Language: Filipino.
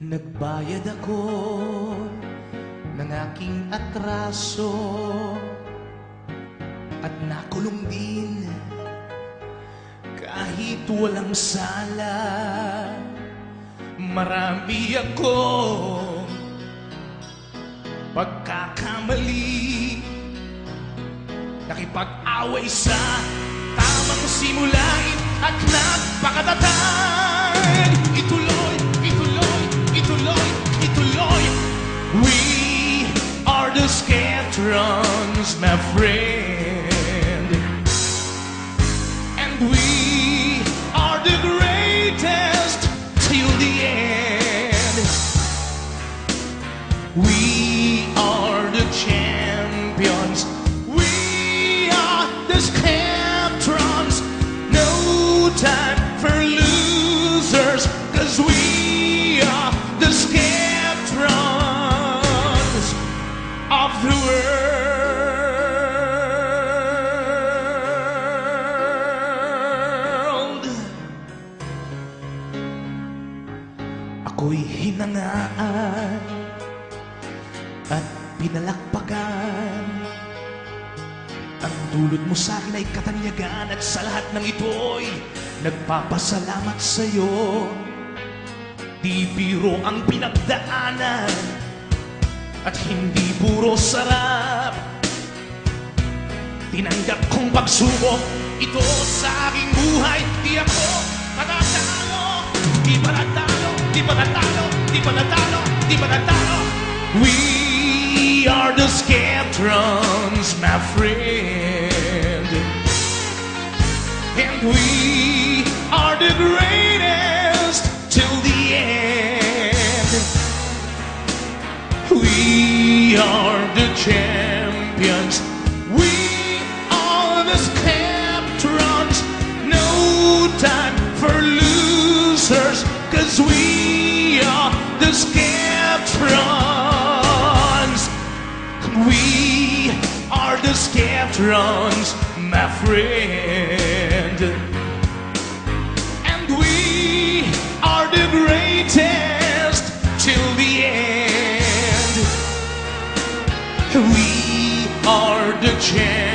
Nagbayad ako ng aking atraso at nakulong din kahit walang sala. Marami akong pagkakamali, nakipag-away sa tamang simulain at nagpakatatag. Ituloy, ituloy, ituloy, ituloy. We are the Skeptrons, my friend, and we are the greatest till the end. We are the champions. We are the Skeptrons. No time for losers, 'cause we are the Skeptrons of the world. Ako'y hinangaan at pinalakpakan. Ang dulot mo sa akin ay katanyagan, at sa lahat ng ito'y nagpapasalamat sa'yo. Di biro ang pinagdaanan at hindi puro sarap. Tinanggap kong pagsubok ito sa aking buhay. Di ako matatalo, di matatalo, di matatalo, di matatalo, di matatalo. We are the Skeptrons, my friend, and we are the greatest till the end. We are the champions. We are the Skeptrons. No time for losers, 'cause we are the Skeptrons. We are the Skeptrons, my friend, and we are the greatest till the end. We are the champions.